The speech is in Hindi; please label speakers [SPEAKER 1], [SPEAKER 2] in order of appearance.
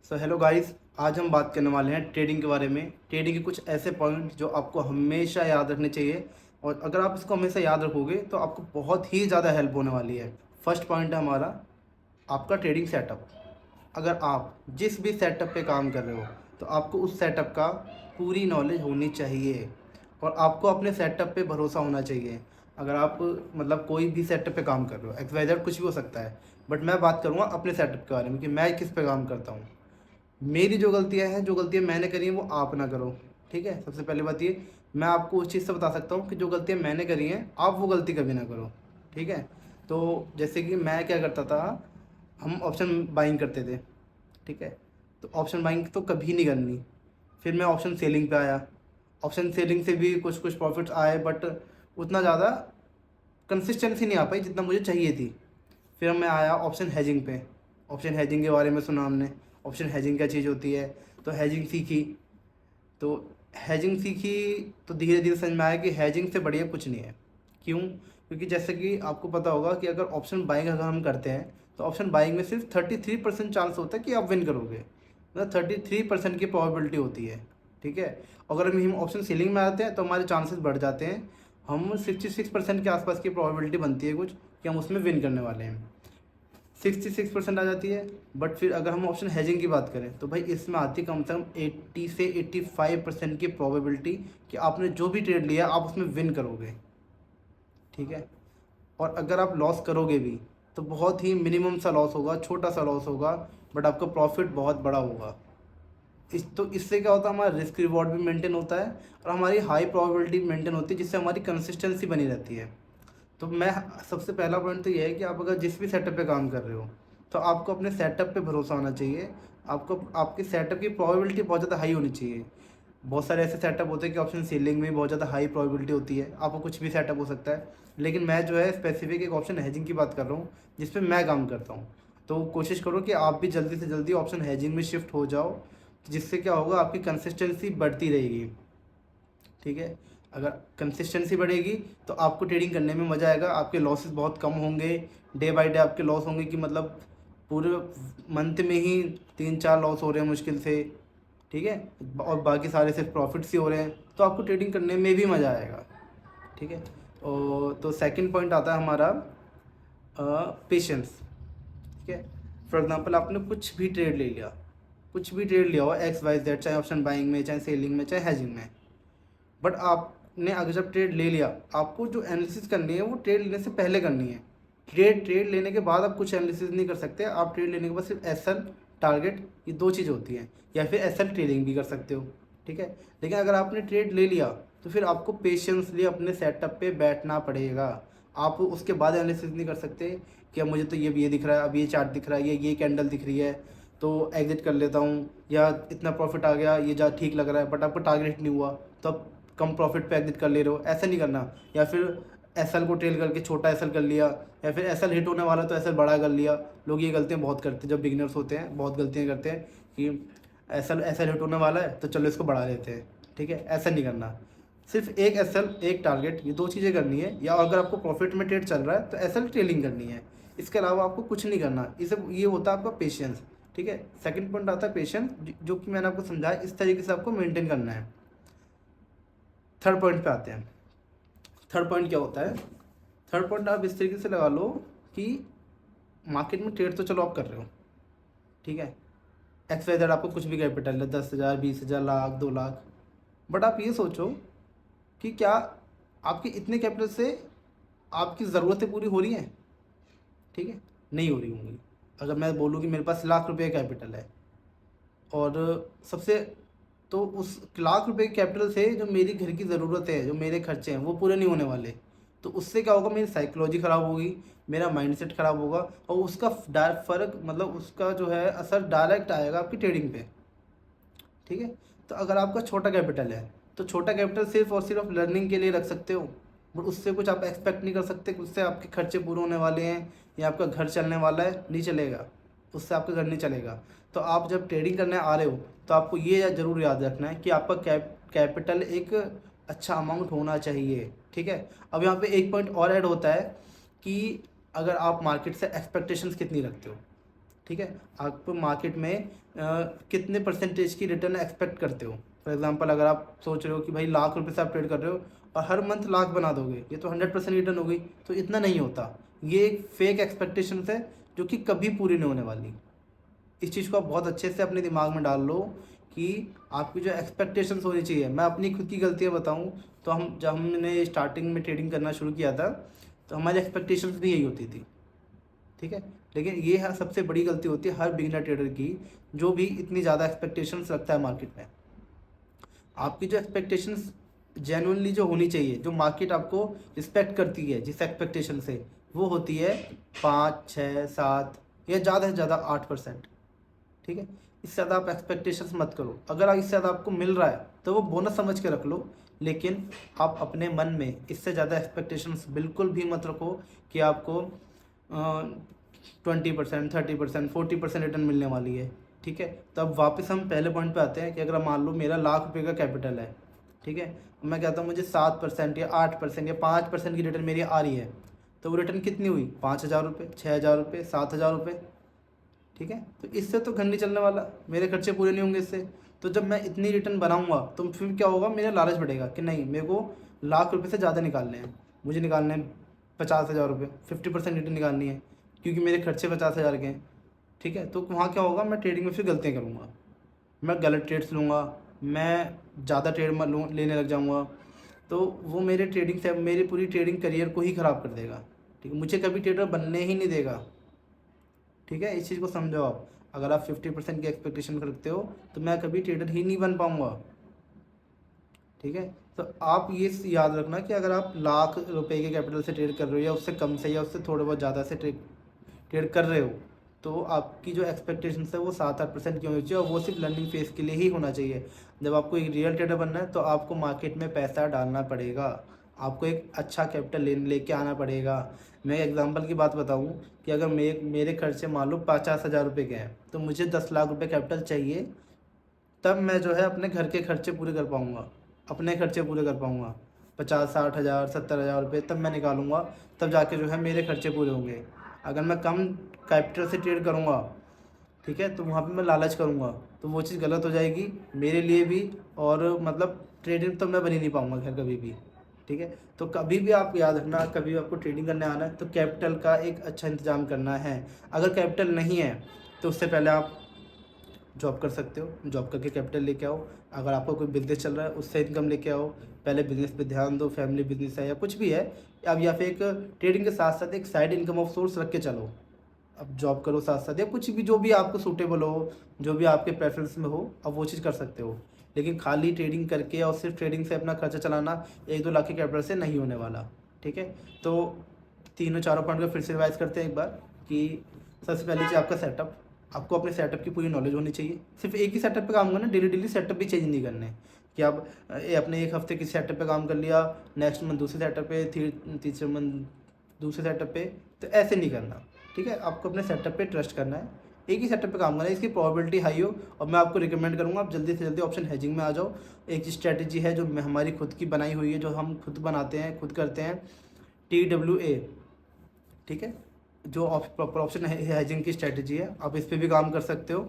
[SPEAKER 1] सो हेलो गाइस, आज हम बात करने वाले हैं ट्रेडिंग के बारे में। ट्रेडिंग के कुछ ऐसे पॉइंट जो आपको हमेशा याद रखने चाहिए, और अगर आप इसको हमेशा याद रखोगे तो आपको बहुत ही ज़्यादा हेल्प होने वाली है। फर्स्ट पॉइंट है हमारा आपका ट्रेडिंग सेटअप। अगर आप जिस भी सेटअप पे काम कर रहे हो तो आपको उस सेटअप का पूरी नॉलेज होनी चाहिए, और आपको अपने सेटअप पे भरोसा होना चाहिए। अगर आप मतलब कोई भी सेटअप पे काम कर रहे हो, एक्सवाइजेड कुछ भी हो सकता है, बट मैं बात करूँगा अपने सेटअप के बारे में कि मैं किस पे काम करता हूँ। मेरी जो गलतियाँ हैं, जो गलतियाँ मैंने करी हैं, वो आप ना करो। ठीक है, सबसे पहली बात ये, मैं आपको उस चीज़ से बता सकता हूँ कि जो गलतियाँ मैंने करी हैं आप वो गलती कभी ना करो। ठीक है, तो जैसे कि मैं क्या करता था, हम ऑप्शन बाइंग करते थे। ठीक है, तो ऑप्शन बाइंग तो कभी नहीं करनी। फिर मैं ऑप्शन सेलिंग पे आया। ऑप्शन सेलिंग से भी कुछ कुछ प्रॉफिट्स आए, बट उतना ज़्यादा कंसिस्टेंसी नहीं आ पाई जितना मुझे चाहिए थी। फिर मैं आया ऑप्शन हैजिंग पे। ऑप्शन हैजिंग के बारे में सुना हमने, ऑप्शन हैजिंग क्या चीज़ होती है, तो हैजिंग सीखी। तो हैजिंग सीखी तो धीरे धीरे समझ में आया कि हैजिंग से बढ़िया कुछ नहीं है। क्यों? क्योंकि जैसे कि आपको पता होगा कि अगर ऑप्शन बाइंग अगर हम करते हैं तो ऑप्शन बाइंग में सिर्फ 33% चांस होता है कि आप विन करोगे, मतलब 33% की प्रोबेबिलिटी होती है। ठीक है, अगर हम ऑप्शन सेलिंग में आते हैं तो हमारे चांसेस बढ़ जाते हैं। हम 66% के आसपास की प्रोबेबिलिटी बनती है कुछ कि हम उसमें विन करने वाले हैं। 66% आ जाती है। बट फिर अगर हम ऑप्शन हैजिंग की बात करें तो भाई इसमें आती है कम से कम 80 से 85% की प्रोबेबिलिटी कि आपने जो भी ट्रेड लिया आप उसमें विन करोगे। ठीक है, और अगर आप लॉस करोगे भी तो बहुत ही मिनिमम सा लॉस होगा, छोटा सा लॉस होगा, बट आपका प्रॉफिट बहुत बड़ा होगा। इससे क्या होता है, हमारा रिस्क रिवॉर्ड भी मेंटेन होता है और हमारी हाई प्रोबेबिलिटी मेंटेन होती है, जिससे हमारी कंसिस्टेंसी बनी रहती है। तो मैं सबसे पहला पॉइंट तो ये है कि आप अगर जिस भी सेटअप पे काम कर रहे हो तो आपको अपने सेटअप पे भरोसा होना चाहिए। आपको आपके सेटअप की प्रोबेबिलिटी बहुत ज़्यादा हाई होनी चाहिए। बहुत सारे ऐसे सेटअप होते हैं कि ऑप्शन सीलिंग में बहुत ज़्यादा हाई प्रोबेबिलिटी होती है, आपको कुछ भी सेटअप हो सकता है। लेकिन मैं जो है स्पेसिफिक एक ऑप्शन हैजिंग की बात कर रहा हूँ जिस पे मैं काम करता हूँ। तो कोशिश करो कि आप भी जल्दी से जल्दी ऑप्शन हैजिंग में शिफ्ट हो जाओ, जिससे क्या होगा, आपकी कंसिस्टेंसी बढ़ती रहेगी। ठीक है, अगर कंसिस्टेंसी बढ़ेगी तो आपको ट्रेडिंग करने में मज़ा आएगा, आपके लॉसेस बहुत कम होंगे। डे बाय डे आपके लॉस होंगे कि मतलब पूरे मंथ में ही 3-4 लॉस हो रहे हैं मुश्किल से। ठीक है, और बाकी सारे सिर्फ प्रॉफिट्स ही हो रहे हैं, तो आपको ट्रेडिंग करने में भी मज़ा आएगा। ठीक है, और तो सेकंड पॉइंट आता है हमारा पेशेंस। ठीक है, फॉर एग्जांपल आपने कुछ भी ट्रेड ले लिया, कुछ भी ट्रेड लिया हो एक्स वाई जेड, चाहे ऑप्शन बाइंग में, चाहे सेलिंग में, चाहे हैजिंग में। बट आपने अगर जब ट्रेड ले लिया, आपको जो एनालिसिस करनी है वो ट्रेड लेने से पहले करनी है। ट्रेड ट्रेड लेने के बाद आप कुछ एनालिसिस नहीं कर सकते। आप ट्रेड लेने के बाद सिर्फ एस एल, टारगेट, ये दो चीज़ होती हैं, या फिर एस एल ट्रेडिंग भी कर सकते हो। ठीक है, लेकिन अगर आपने ट्रेड ले लिया तो फिर आपको पेशेंसली अपने सेटअप पे बैठना पड़ेगा। आप उसके बाद एनालिसिस नहीं कर सकते कि अब मुझे तो ये दिख रहा है, अब ये चार्ट दिख रहा है, ये कैंडल दिख रही है, तो एग्जिट कर लेता हूँ, या इतना प्रॉफिट आ गया, ये जा ठीक लग रहा है, बट आपको टारगेट नहीं हुआ तो आप कम प्रॉफिट पे एग्जिट कर ले रहे हो। ऐसा नहीं करना। या फिर एसएल को ट्रेल करके छोटा एसएल कर लिया, या फिर एसएल हिट होने वाला तो एसएल बड़ा कर लिया। लोग ये गलतियाँ बहुत करते हैं, जब बिगिनर्स होते हैं बहुत गलतियाँ करते हैं कि एसएल एसएल हिट होने वाला है तो चलो इसको बढ़ा लेते हैं। ठीक है, ऐसा नहीं करना। सिर्फ एक एसएल, एक टारगेट, ये दो चीज़ें करनी है। या अगर आपको प्रॉफिट में ट्रेड चल रहा है तो एसएल ट्रेलिंग करनी है। इसके अलावा आपको कुछ नहीं करना। इसे ये होता है आपका पेशेंस। ठीक है, सेकंड पॉइंट आता है पेशेंस, जो कि मैंने आपको समझाया, इस तरीके से आपको मेंटेन करना है। थर्ड पॉइंट पे आते हैं। थर्ड पॉइंट क्या होता है? थर्ड पॉइंट आप इस तरीके से लगा लो कि मार्केट में ट्रेड तो चलो आप कर रहे हो, ठीक है, एक्स वाई जेड आपको कुछ भी कैपिटल है, 10,000, 20,000, लाख, 2 लाख, बट आप ये सोचो कि क्या आपके इतने कैपिटल से आपकी ज़रूरतें पूरी हो रही हैं? ठीक है, नहीं हो रही होंगी। अगर मैं बोलूँ कि मेरे पास लाख रुपये कैपिटल है, और सबसे, तो उस लाख रुपए के कैपिटल से जो मेरी घर की ज़रूरत है, जो मेरे खर्चे हैं, वो पूरे नहीं होने वाले। तो उससे क्या होगा, मेरी साइकोलॉजी ख़राब होगी, मेरा माइंडसेट ख़राब होगा, और उसका डायरेक्ट फ़र्क, मतलब उसका जो है असर डायरेक्ट आएगा आपकी ट्रेडिंग पे। ठीक है, तो अगर आपका छोटा कैपिटल है तो छोटा कैपिटल सिर्फ और सिर्फ लर्निंग के लिए रख सकते हो, बट उससे कुछ आप एक्सपेक्ट नहीं कर सकते कि उससे आपके खर्चे पूरे होने वाले हैं या आपका घर चलने वाला है। नहीं चलेगा, उससे आपका घर नहीं चलेगा। तो आप जब ट्रेडिंग करने आ रहे हो तो आपको ये ज़रूर याद रखना है कि आपका कैपिटल एक अच्छा अमाउंट होना चाहिए। ठीक है, अब यहाँ पे एक पॉइंट और ऐड होता है कि अगर आप मार्केट से एक्सपेक्टेशंस कितनी रखते हो। ठीक है। आप मार्केट में कितने परसेंटेज की रिटर्न एक्सपेक्ट करते हो। फॉर एग्जांपल अगर आप सोच रहे हो कि भाई लाख रुपए से आप ट्रेड कर रहे हो और हर मंथ लाख बना दोगे, ये तो 100% रिटर्न हो गई। तो इतना नहीं होता, ये एक फेक एक्सपेक्टेशन है जो कि कभी पूरी नहीं होने वाली। इस चीज़ को आप बहुत अच्छे से अपने दिमाग में डाल लो कि आपकी जो एक्सपेक्टेशंस होनी चाहिए। मैं अपनी खुद की गलतियाँ बताऊँ तो जब हमने स्टार्टिंग में ट्रेडिंग करना शुरू किया था तो हमारी एक्सपेक्टेशंस भी यही होती थी, ठीक है। लेकिन ये है सबसे बड़ी गलती होती है हर बिगिनर ट्रेडर की, जो भी इतनी ज़्यादा एक्सपेक्टेशंस रखता है मार्केट में। आपकी जो एक्सपेक्टेशंस जेन्युइनली जो होनी चाहिए, जो मार्केट आपको रिस्पेक्ट करती है जिस एक्सपेक्टेशन से, वो होती है 5, 6, 7 या ज़्यादा से ज़्यादा 8%, ठीक है। इससे ज़्यादा आप एक्सपेक्टेशंस मत करो। अगर इससे ज़्यादा आपको मिल रहा है तो वो बोनस समझ के रख लो, लेकिन आप अपने मन में इससे ज़्यादा एक्सपेक्टेशंस बिल्कुल भी मत रखो कि आपको 20%, 30%, 40% रिटर्न मिलने वाली है, ठीक है। तो अब वापस हम पहले पॉइंट पे आते हैं कि अगर मान लो मेरा लाख रुपये का कैपिटल है, ठीक है, मैं कहता हूँ मुझे 7% या 8% या 5% की रिटर्न मेरी आ रही है, तो वो रिटर्न कितनी हुई? 5,000 रुपये, 6,000 रुपये, 7,000 रुपये, ठीक है। तो इससे तो घर नहीं चलने वाला, मेरे खर्चे पूरे नहीं होंगे इससे। तो जब मैं इतनी रिटर्न बनाऊंगा तो फिर क्या होगा, मेरा लालच बढ़ेगा कि नहीं, मेरे को लाख रुपए से ज़्यादा निकालने हैं, मुझे निकालने हैं 50,000 रुपये, 50% रिटर्न निकालनी है, क्योंकि मेरे खर्चे 50,000 के हैं, ठीक है। तो वहाँ क्या होगा, मैं ट्रेडिंग में फिर गलतियाँ करूँगा, मैं गलत ट्रेड्स लूँगा, मैं ज़्यादा ट्रेड लेने लग जाऊँगा, तो वो मेरे ट्रेडिंग से मेरी पूरी ट्रेडिंग करियर को ही ख़राब कर देगा, ठीक है। मुझे कभी ट्रेडर बनने ही नहीं देगा, ठीक है। इस चीज़ को समझो आप। अगर आप 50% की एक्सपेक्टेशन रखते हो तो मैं कभी ट्रेडर ही नहीं बन पाऊँगा, ठीक है। तो आप ये याद रखना कि अगर आप लाख रुपए के कैपिटल से ट्रेड कर रहे हो या उससे कम से या उससे थोड़े बहुत ज़्यादा से ट्रेड कर रहे हो, तो आपकी जो एक्सपेक्टेशंस है वो 7-8% की होनी चाहिए, और वो सिर्फ लर्निंग फेज़ के लिए ही होना चाहिए। जब आपको एक रियल ट्रेडर बनना है तो आपको मार्केट में पैसा डालना पड़ेगा, आपको एक अच्छा कैपिटल लेके आना पड़ेगा। मैं एग्जांपल की बात बताऊं कि अगर मेरे खर्चे मान लो 50,000 रुपये के हैं, तो मुझे 10 लाख रुपये कैपिटल चाहिए, तब मैं जो है अपने घर के खर्चे पूरे कर पाऊँगा, अपने खर्चे पूरे कर पाऊँगा। 50-60 हज़ार 70,000 रुपये तब मैं निकालूंगा, तब जाके जो है मेरे खर्चे पूरे होंगे। अगर मैं कम कैपिटल से ट्रेड करूँगा, ठीक है, तो वहाँ पे मैं लालच करूँगा, तो वो चीज़ गलत हो जाएगी मेरे लिए भी, और मतलब ट्रेडिंग तो मैं बन ही नहीं पाऊँगा खैर कभी भी, ठीक है। तो कभी भी आप याद रखना, कभी भी आपको ट्रेडिंग करने आना है तो कैपिटल का एक अच्छा इंतजाम करना है। अगर कैपिटल नहीं है तो उससे पहले आप जॉब कर सकते हो, जॉब करके कैपिटल लेके आओ। अगर आपका कोई बिजनेस चल रहा है उससे इनकम लेके आओ, पहले बिजनेस पे ध्यान दो, फैमिली बिजनेस है या कुछ भी है, अब या फिर एक ट्रेडिंग के साथ साथ एक साइड इनकम ऑफ सोर्स रख के चलो। अब जॉब करो साथ साथ, या कुछ भी जो भी आपको सूटेबल हो, जो भी आपके प्रेफरेंस में हो, अब वो चीज़ कर सकते हो। लेकिन खाली ट्रेडिंग करके और सिर्फ ट्रेडिंग से अपना खर्चा चलाना 1-2 लाख के कैपिटल से नहीं होने वाला, ठीक है। तो तीनों चारों पॉइंट को फिर से रिवाइज करते हैं एक बार कि सबसे पहली चीज़ आपका सेटअप। आपको अपने सेटअप की पूरी नॉलेज होनी चाहिए। सिर्फ एक ही सेटअप पे काम करना, डेली डेली सेटअप भी चेंज नहीं करने कि आप अपने एक हफ्ते किसी सेटअप पे काम कर लिया, नेक्स्ट मंथ दूसरे सेटअप पे, तीसरे मंथ दूसरे सेटअप पे, तो ऐसे नहीं करना, ठीक है। आपको अपने सेटअप पे ट्रस्ट करना है, एक ही सेटअप पे काम करना है, इसकी प्रोबेबिलिटी हाई हो। और मैं आपको रिकमेंड करूँगा आप जल्दी से जल्दी ऑप्शन हेजिंग में आ जाओ। एक स्ट्रैटेजी है जो हमारी खुद की बनाई हुई है, जो हम खुद बनाते हैं, खुद करते हैं, TWA, ठीक है, जो प्रॉपर ऑप्शन हेजिंग की स्ट्रैटेजी है, आप इस पर भी काम कर सकते हो।